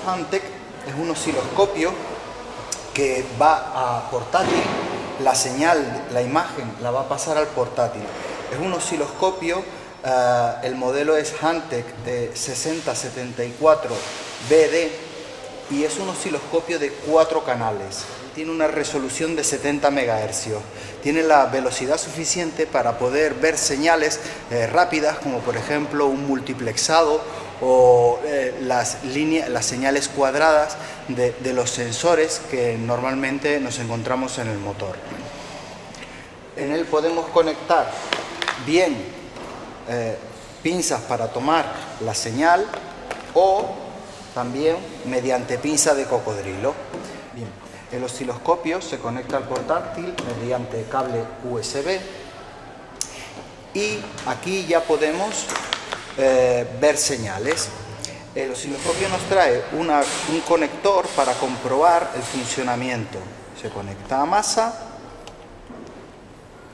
Hantek es un osciloscopio que va a portátil, la señal, la imagen la va a pasar al portátil. Es un osciloscopio, el modelo es Hantek de 6074BD y es un osciloscopio de 4 canales. Tiene una resolución de 70 MHz. Tiene la velocidad suficiente para poder ver señales rápidas, como por ejemplo un multiplexado o las señales cuadradas de los sensores que normalmente nos encontramos en el motor. En él podemos conectar bien pinzas para tomar la señal o también mediante pinza de cocodrilo. Bien, el osciloscopio se conecta al portátil mediante cable USB y aquí ya podemos ver señales. El osciloscopio nos trae un conector para comprobar el funcionamiento. Se conecta a masa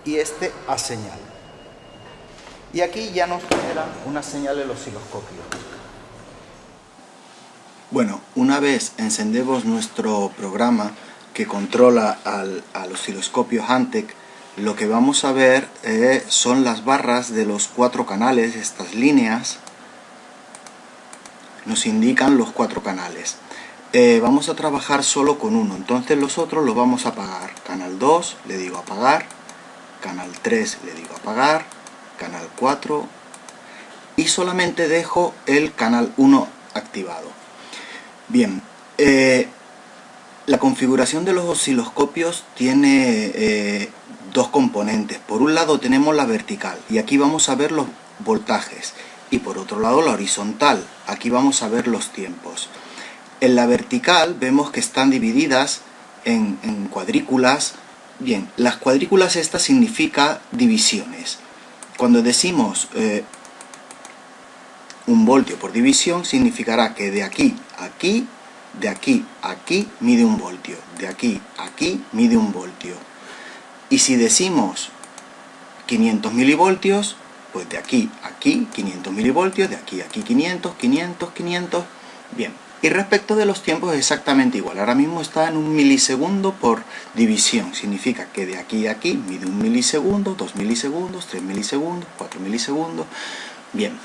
y este a señal. Y aquí ya nos genera una señal el osciloscopio. Bueno, una vez encendemos nuestro programa que controla al osciloscopio Hantek, lo que vamos a ver son las barras de los 4 canales. Estas líneas nos indican los 4 canales. Vamos a trabajar solo con uno, entonces los otros los vamos a apagar. Canal 2 le digo apagar, canal 3 le digo apagar, canal 4 y solamente dejo el canal 1 activado. Bien, la configuración de los osciloscopios tiene dos componentes. Por un lado tenemos la vertical y aquí vamos a ver los voltajes, y por otro lado la horizontal, aquí vamos a ver los tiempos. En la vertical vemos que están divididas en cuadrículas. Bien, las cuadrículas estas significan divisiones. Cuando decimos 1 voltio por división, significará que de aquí a aquí, de aquí a aquí mide 1 voltio, de aquí a aquí mide 1 voltio. Y si decimos 500 milivoltios, pues de aquí a aquí 500 milivoltios, de aquí a aquí 500, 500, 500. Bien, y respecto de los tiempos es exactamente igual. Ahora mismo está en 1 milisegundo por división. Significa que de aquí a aquí mide 1 milisegundo, 2 milisegundos, 3 milisegundos, 4 milisegundos. Bien.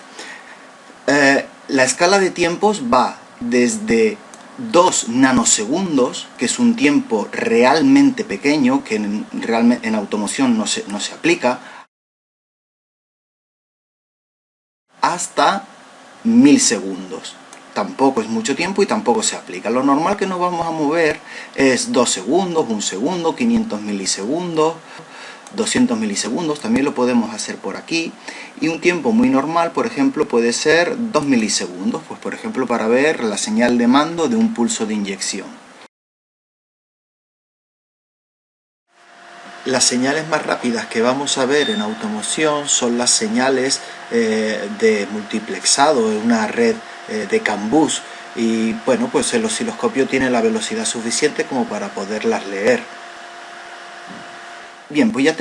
La escala de tiempos va desde 2 nanosegundos, que es un tiempo realmente pequeño, que en automoción no se aplica, hasta 1000 segundos. Tampoco es mucho tiempo y tampoco se aplica. Lo normal que nos vamos a mover es 2 segundos, 1 segundo, 500 milisegundos, 200 milisegundos, también lo podemos hacer por aquí. Y un tiempo muy normal, por ejemplo, puede ser 2 milisegundos, pues por ejemplo para ver la señal de mando de un pulso de inyección. Las señales más rápidas que vamos a ver en automoción son las señales de multiplexado en una red de CAN bus, y bueno, pues el osciloscopio tiene la velocidad suficiente como para poderlas leer. Bien, pues ya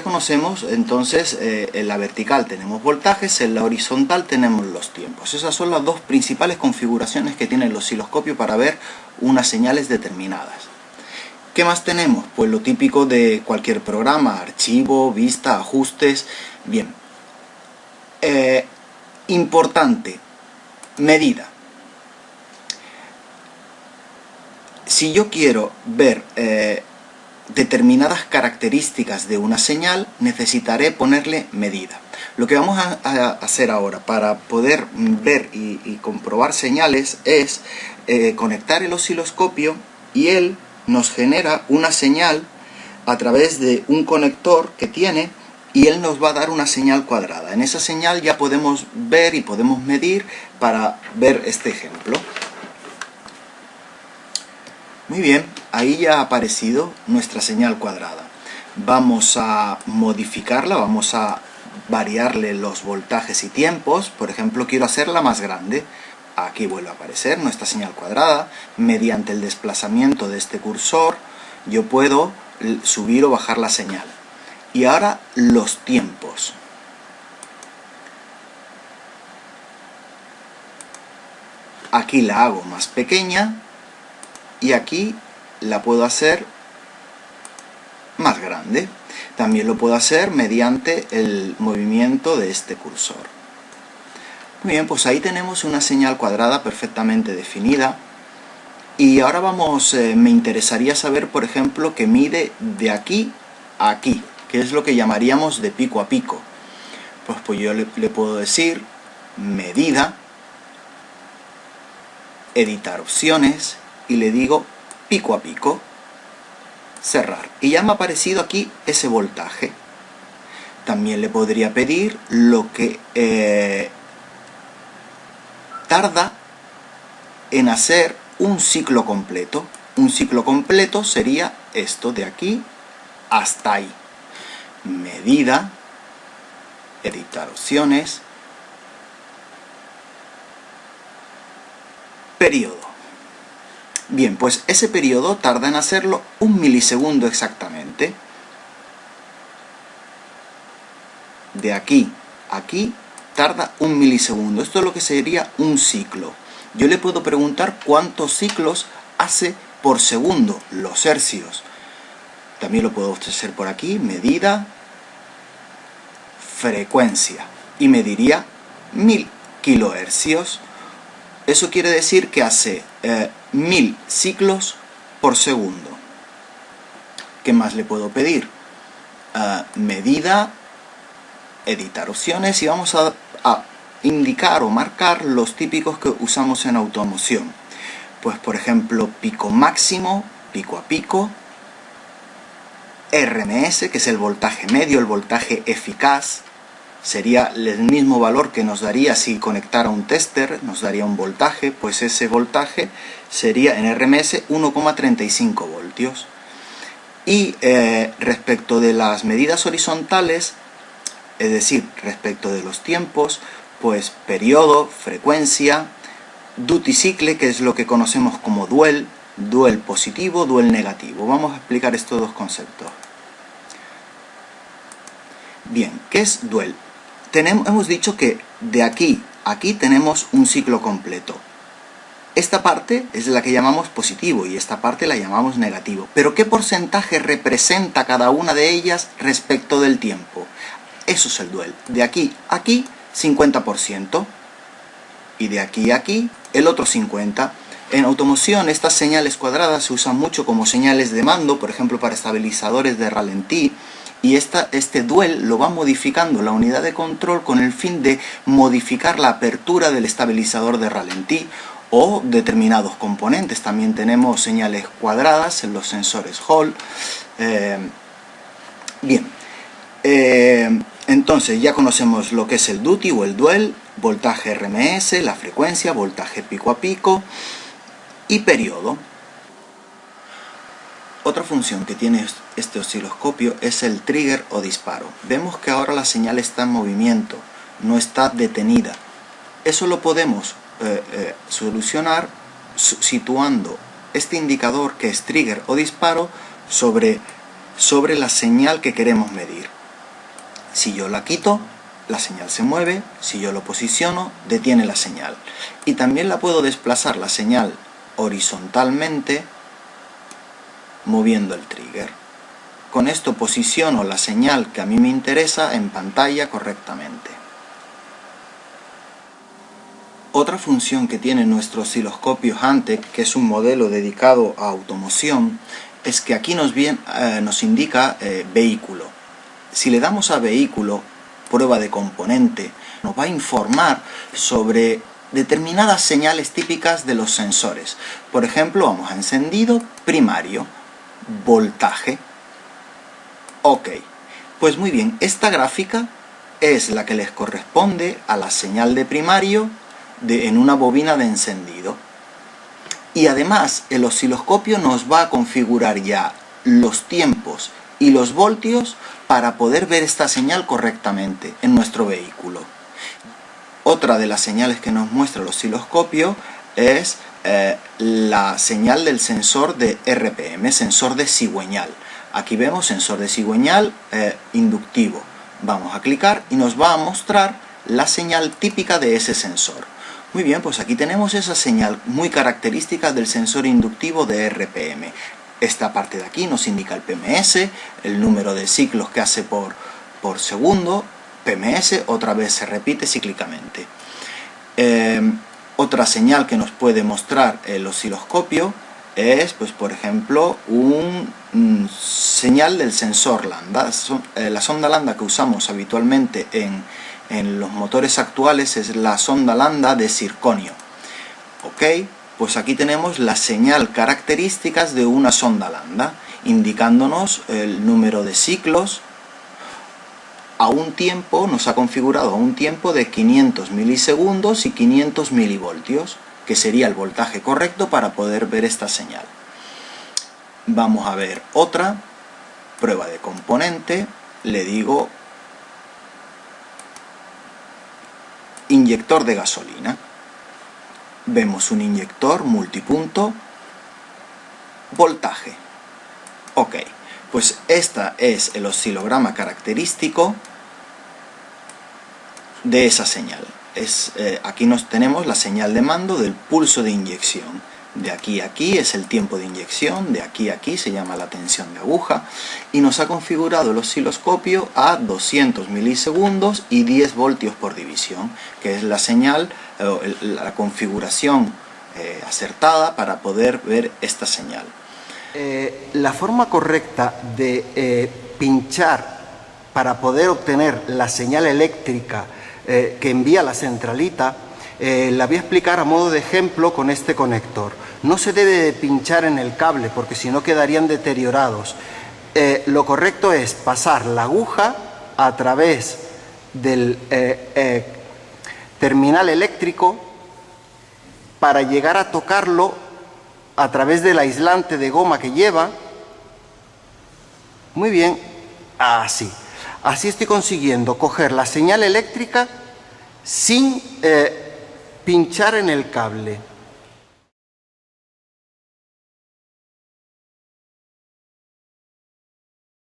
conocemos entonces en la vertical tenemos voltajes, en la horizontal tenemos los tiempos. Esas son las dos principales configuraciones que tiene el osciloscopio para ver unas señales determinadas. ¿Qué más tenemos? Pues lo típico de cualquier programa: archivo, vista, ajustes. Bien, importante, medida. Si yo quiero ver determinadas características de una señal, necesitaré ponerle medida. Lo que vamos a hacer ahora para poder ver y comprobar señales es conectar el osciloscopio, y él nos genera una señal a través de un conector que tiene, y él nos va a dar una señal cuadrada. En esa señal ya podemos ver y podemos medir para ver este ejemplo. Muy bien, ahí ya ha aparecido nuestra señal cuadrada. Vamos a modificarla, vamos a variarle los voltajes y tiempos. Por ejemplo, quiero hacerla más grande. Aquí vuelve a aparecer nuestra señal cuadrada. Mediante el desplazamiento de este cursor, yo puedo subir o bajar la señal. Y ahora los tiempos. Aquí la hago más pequeña y aquí la puedo hacer más grande. También lo puedo hacer mediante el movimiento de este cursor. Muy bien, pues ahí tenemos una señal cuadrada perfectamente definida. Y ahora me interesaría saber, por ejemplo, que mide de aquí a aquí, que es lo que llamaríamos de pico a pico. Pues yo le puedo decir medida, editar opciones y le digo pico a pico, cerrar. Y ya me ha aparecido aquí ese voltaje. También le podría pedir lo que tarda en hacer un ciclo completo. Un ciclo completo sería esto de aquí hasta ahí. Medida, editar opciones, periodo. Bien, pues ese periodo tarda en hacerlo 1 milisegundo exactamente. De aquí a aquí tarda 1 milisegundo. Esto es lo que sería un ciclo. Yo le puedo preguntar cuántos ciclos hace por segundo, los hercios. También lo puedo hacer por aquí, medida, frecuencia. Y me diría 1000 kilohercios. Eso quiere decir que hace 1000 ciclos por segundo. ¿Qué más le puedo pedir? Medida, editar opciones y vamos a indicar o marcar los típicos que usamos en automoción. Pues por ejemplo, pico máximo, pico a pico, RMS, que es el voltaje medio, el voltaje eficaz, sería el mismo valor que nos daría si conectara un tester, nos daría un voltaje, pues ese voltaje sería en RMS 1,35 voltios. Y respecto de las medidas horizontales, es decir, respecto de los tiempos, pues periodo, frecuencia, duty cycle, que es lo que conocemos como duel, duel positivo, duel negativo. Vamos a explicar estos dos conceptos. Bien, ¿qué es duel? Hemos dicho que de aquí a aquí tenemos un ciclo completo. Esta parte es la que llamamos positivo y esta parte la llamamos negativo. Pero ¿qué porcentaje representa cada una de ellas respecto del tiempo? Eso es el duel. De aquí a aquí, 50%. Y de aquí a aquí, el otro 50%. En automoción, estas señales cuadradas se usan mucho como señales de mando, por ejemplo, para estabilizadores de ralentí. Y este duel lo va modificando la unidad de control con el fin de modificar la apertura del estabilizador de ralentí o determinados componentes. También tenemos señales cuadradas en los sensores Hall. Entonces ya conocemos lo que es el duty o el duel, voltaje RMS, la frecuencia, voltaje pico a pico y periodo. Otra función que tiene este osciloscopio es el trigger o disparo. Vemos que ahora la señal está en movimiento, no está detenida. Eso lo podemos solucionar situando este indicador que es trigger o disparo sobre la señal que queremos medir. Si yo la quito, la señal se mueve. Si yo lo posiciono, detiene la señal. Y también la puedo desplazar la señal horizontalmente moviendo el trigger. Con esto posiciono la señal que a mí me interesa en pantalla correctamente. Otra función que tiene nuestro osciloscopio Hantek, que es un modelo dedicado a automoción, es que aquí nos indica vehículo. Si le damos a vehículo, prueba de componente, nos va a informar sobre determinadas señales típicas de los sensores. Por ejemplo, vamos a encendido primario, voltaje. Ok, pues muy bien, esta gráfica es la que les corresponde a la señal de primario en una bobina de encendido. Y además el osciloscopio nos va a configurar ya los tiempos y los voltios para poder ver esta señal correctamente en nuestro vehículo. Otra de las señales que nos muestra el osciloscopio es la señal del sensor de RPM, sensor de cigüeñal. Aquí vemos sensor de cigüeñal inductivo. Vamos a clicar y nos va a mostrar la señal típica de ese sensor. Muy bien, pues aquí tenemos esa señal muy característica del sensor inductivo de RPM. Esta parte de aquí nos indica el PMS, el número de ciclos que hace por segundo, PMS, otra vez se repite cíclicamente. Otra señal que nos puede mostrar el osciloscopio es, pues por ejemplo, señal del sensor lambda. La sonda lambda que usamos habitualmente en los motores actuales es la sonda lambda de circonio. Ok, pues aquí tenemos la señal características de una sonda lambda, indicándonos el número de ciclos a un tiempo, nos ha configurado a un tiempo de 500 milisegundos y 500 milivoltios, que sería el voltaje correcto para poder ver esta señal. Vamos a ver otra prueba de componente, le digo inyector de gasolina. Vemos un inyector multipunto, voltaje. Ok, pues este es el oscilograma característico de esa señal. Aquí tenemos la señal de mando del pulso de inyección. De aquí a aquí es el tiempo de inyección, de aquí a aquí se llama la tensión de aguja, y nos ha configurado el osciloscopio a 200 milisegundos y 10 voltios por división, que es la señal, la configuración acertada para poder ver esta señal. La forma correcta de pinchar para poder obtener la señal eléctrica que envía la centralita, la voy a explicar a modo de ejemplo con este conector. No se debe de pinchar en el cable porque si no quedarían deteriorados. Lo correcto es pasar la aguja a través del terminal eléctrico para llegar a tocarlo a través del aislante de goma que lleva. Muy bien, así. Así estoy consiguiendo coger la señal eléctrica sin pinchar en el cable.